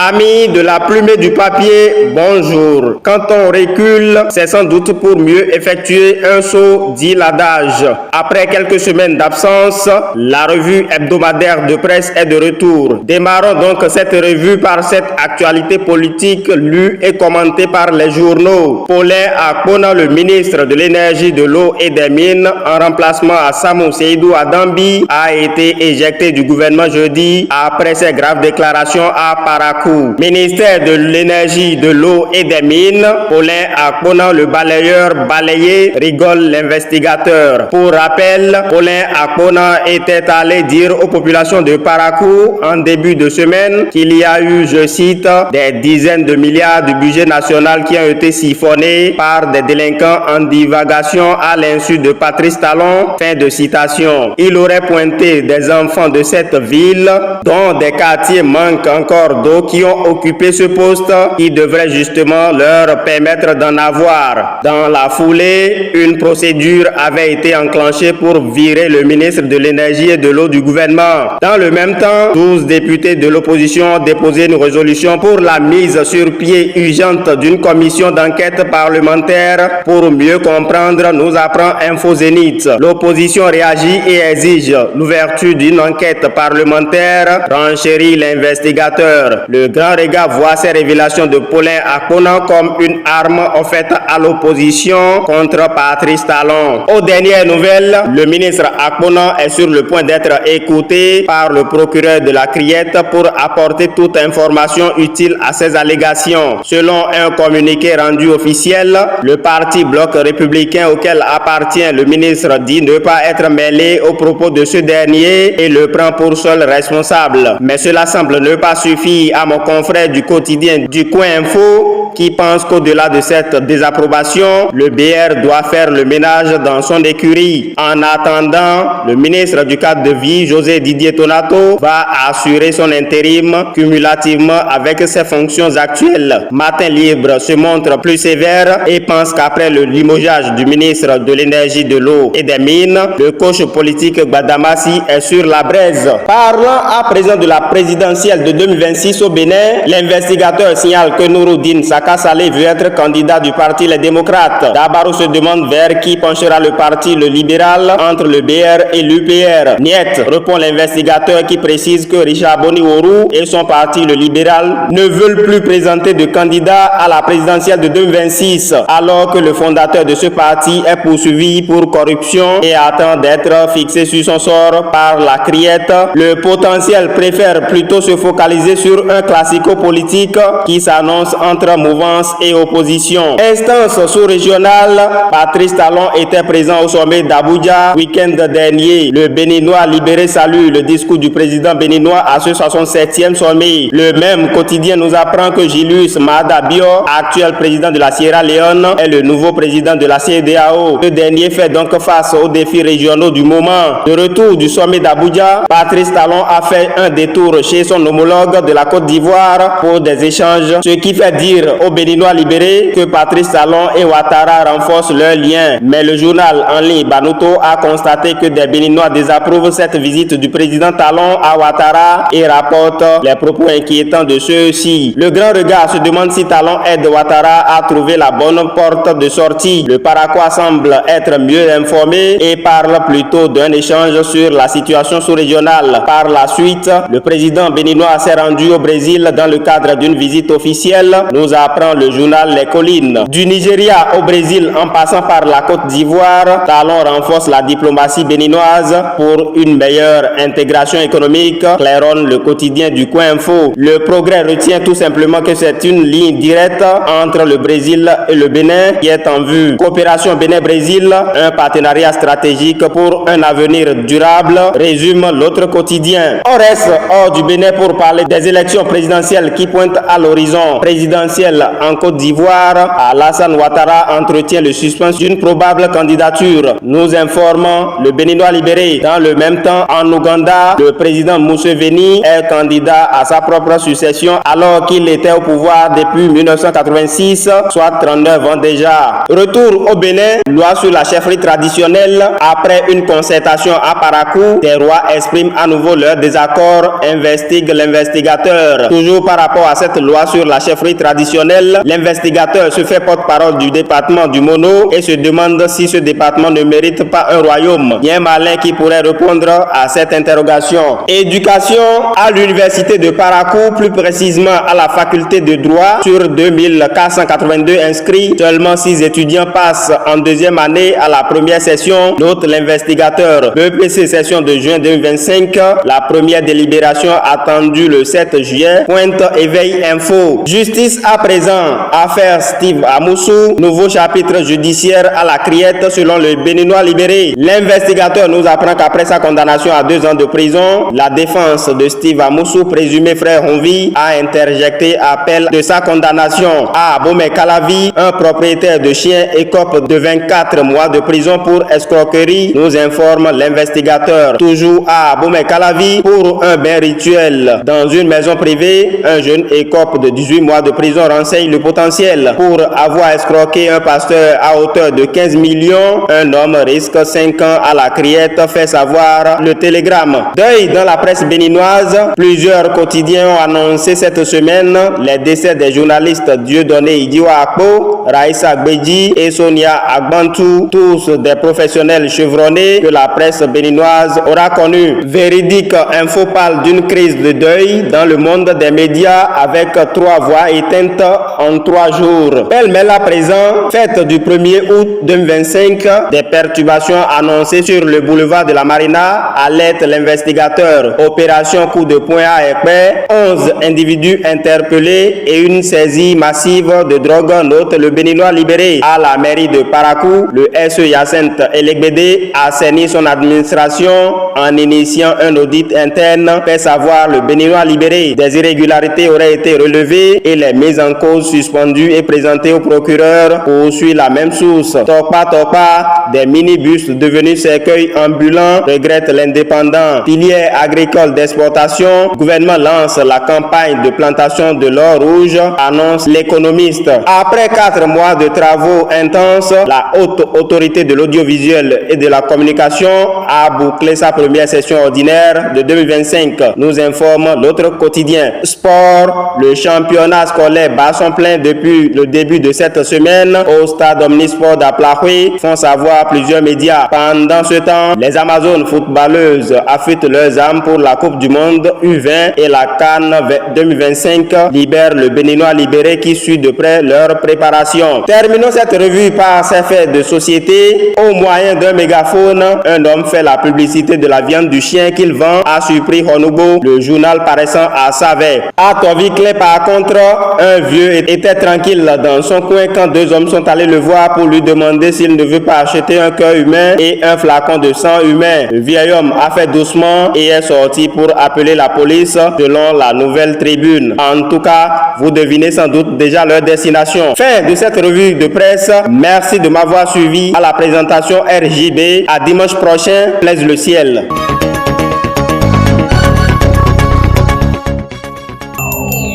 Amis de la plume et du papier, bonjour. Quand on recule, c'est sans doute pour mieux effectuer un saut, dit l'adage. Après quelques semaines d'absence, la revue hebdomadaire de presse est de retour. Démarrons donc cette revue par cette actualité politique lue et commentée par les journaux. Paulin Akpona, le ministre de l'Énergie, de l'Eau et des Mines, en remplacement à Samou Seydou Adambi, a été éjecté du gouvernement jeudi après ses graves déclarations à Parakou. Ministère de l'Énergie, de l'Eau et des Mines, Paulin Akpona, le balayeur balayé, rigole l'investigateur. Pour rappel, Paulin Akpona était allé dire aux populations de Parakou en début de semaine qu'il y a eu, je cite, des dizaines de milliards du budget national qui ont été siphonnés par des délinquants en divagation à l'insu de Patrice Talon. Fin de citation. Il aurait pointé des enfants de cette ville dont des quartiers manquent encore d'eau qui ont occupé ce poste qui devrait justement leur permettre d'en avoir. Dans la foulée, une procédure avait été enclenchée pour virer le ministre de l'Énergie et de l'Eau du gouvernement. Dans le même temps, 12 députés de l'opposition ont déposé une résolution pour la mise sur pied urgente d'une commission d'enquête parlementaire pour mieux comprendre, nous apprend Info Zénith. L'opposition réagit et exige l'ouverture d'une enquête parlementaire, renchérit l'investigateur. Le Grand Regard voit ces révélations de Paulin Akpona comme une arme offerte à l'opposition contre Patrice Talon. Aux dernières nouvelles, le ministre Akpona est sur le point d'être écouté par le procureur de la Criette pour apporter toute information utile à ses allégations. Selon un communiqué rendu officiel, le parti Bloc républicain auquel appartient le ministre dit ne pas être mêlé aux propos de ce dernier et le prend pour seul responsable. Mais cela semble ne pas suffire à mon confrère du quotidien du Coin Info qui pense qu'au-delà de cette désapprobation, le BR doit faire le ménage dans son écurie. En attendant, le ministre du cadre de vie, José Didier Tonato, va assurer son intérim cumulativement avec ses fonctions actuelles. Matin Libre se montre plus sévère et pense qu'après le limogeage du ministre de l'Énergie, de l'Eau et des Mines, le coach politique Gbadamassi est sur la braise. Parlant à présent de la présidentielle de 2026 au Bénin, l'investigateur signale que Nouroudine Saka Saleh veut être candidat du parti Les Démocrates. Dabarou se demande vers qui penchera le parti le libéral entre le BR et l'UPR. Niet, répond l'investigateur qui précise que Richard Boniworou et son parti le libéral ne veulent plus présenter de candidat à la présidentielle de 2026 alors que le fondateur de ce parti est poursuivi pour corruption et attend d'être fixé sur son sort par la Criette. Le potentiel préfère plutôt se focaliser sur un classico-politique qui s'annonce entre mouvance et opposition. Instance sous-régionale, Patrice Talon était présent au sommet d'Abuja week-end dernier. Le Béninois libéré salue le discours du président béninois à ce 67e sommet. Le même quotidien nous apprend que Julius Maada Bio, actuel président de la Sierra Leone, est le nouveau président de la CEDEAO. Ce dernier fait donc face aux défis régionaux du moment. De retour du sommet d'Abuja, Patrice Talon a fait un détour chez son homologue de la Côte d'Ivoire pour des échanges, ce qui fait dire aux Béninois libérés que Patrice Talon et Ouattara renforcent leurs liens. Mais le journal en ligne Banuto a constaté que des Béninois désapprouvent cette visite du président Talon à Ouattara et rapporte les propos inquiétants de ceux-ci. Le Grand Regard se demande si Talon aide Ouattara à trouver la bonne porte de sortie. Le Paraquois semble être mieux informé et parle plutôt d'un échange sur la situation sous-régionale. Par la suite, le président béninois s'est rendu au Brésil dans le cadre d'une visite officielle, nous apprend le journal Les Collines. Du Nigeria au Brésil en passant par la Côte d'Ivoire, Talon renforce la diplomatie béninoise pour une meilleure intégration économique, claironne le quotidien du Coin Info. Le Progrès retient tout simplement que c'est une ligne directe entre le Brésil et le Bénin qui est en vue. Coopération Bénin-Brésil, un partenariat stratégique pour un avenir durable, résume l'autre quotidien. On reste hors du Bénin pour parler des élections présidentielles qui pointent à l'horizon. Présidentielle en Côte d'Ivoire, Alassane Ouattara entretient le suspense d'une probable candidature. Nous informons le Béninois libéré. Dans le même temps, en Ouganda, le président Museveni est candidat à sa propre succession alors qu'il était au pouvoir depuis 1986, soit 39 ans déjà. Retour au Bénin, loi sur la chefferie traditionnelle. Après une concertation à Parakou, des rois expriment à nouveau leur désaccord, investigue l'investigateur. Toujours par rapport à cette loi sur la chefferie traditionnelle, l'investigateur se fait porte-parole du département du Mono et se demande si ce département ne mérite pas un royaume. Bien malin qui pourrait répondre à cette interrogation. Éducation à l'université de Parakou, plus précisément à la faculté de droit. Sur 2482 inscrits, seulement 6 étudiants passent en deuxième année à la première session. Note l'investigateur. BEPC session de juin 2025. La première délibération attendue le 7 juillet. Pointe éveil info. Justice à présent. Affaire Steve Amoussou. Nouveau chapitre judiciaire à la criette selon le Béninois libéré. L'investigateur nous apprend qu'après sa condamnation à 2 ans de prison, la défense de Steve Amoussou, présumé frère Honvi, a interjecté appel de sa condamnation. À Abomey Calavi, un propriétaire de chien écope de 24 mois de prison pour escroquerie, nous informe l'investigateur. Toujours à Abomey Calavi, pour un bain rituel dans une maison privée, un jeune écope de 18 mois de prison renseigne le potentiel. Pour avoir escroqué un pasteur à hauteur de 15 millions, un homme risque 5 ans à la criette, fait savoir le Télégramme. Deuil dans la presse béninoise. Plusieurs quotidiens ont annoncé cette semaine les décès des journalistes Dieudonné Idiwa Akpo, Raïssa Gbedji et Sonia Agbantou, tous des professionnels chevronnés que la presse béninoise aura connus. Véridique Info parle d'une crise de deuil dans le monde des médias avec 3 voix éteintes en 3 jours. Pêle-mêle à présent, fête du 1er août 2025, des perturbations annoncées sur le boulevard de la Marina, alerte l'investigateur. Opération coup de poing à Ekpé, 11 individus interpellés et une saisie massive de drogue, note le Béninois libéré. À la mairie de Parakou, le SE Hyacinthe Elegbede assainit son administration en initiant un audit interne, fait savoir le Béninois libéré. Des irrégularités auraient été relevées et les mises en cause suspendues et présentées au procureur poursuit la même source. Topa, des minibus devenus cercueils ambulants, regrette l'indépendant. Filière agricole d'exportation, gouvernement lance la campagne de plantation de l'or rouge, annonce l'économiste. Après 4 mois de travaux intenses, la haute autorité de l'audiovisuel et de la communication a bouclé sa première session ordinaire de 2025, nous informe l'autre quotidien. Sport, le championnat scolaire bat son plein depuis le début de cette semaine au stade Omnisport d'Aplahoué, font savoir plusieurs médias. Pendant ce temps, les Amazones footballeuses affûtent leurs armes pour la Coupe du Monde U20 et la CAN 2025, libère le Béninois libéré qui suit de près leur préparation. Terminons cette revue par ces faits de société. Au moyen d'un mégaphone, un homme fait la publicité de la viande du chien qu'il vend à Supri Honoubo, le journal paraissant à Savet. À Toviclé, par contre, un vieux était tranquille dans son coin quand 2 hommes sont allés le voir pour lui demander s'il ne veut pas acheter un cœur humain et un flacon de sang humain. Le vieil homme a fait doucement et est sorti pour appeler la police, selon la Nouvelle Tribune. En tout cas, vous devinez sans doute déjà leur destination. Fin de cette revue de presse. Merci de m'avoir suivi à la présentation RJB. À dimanche prochain, plaise le ciel.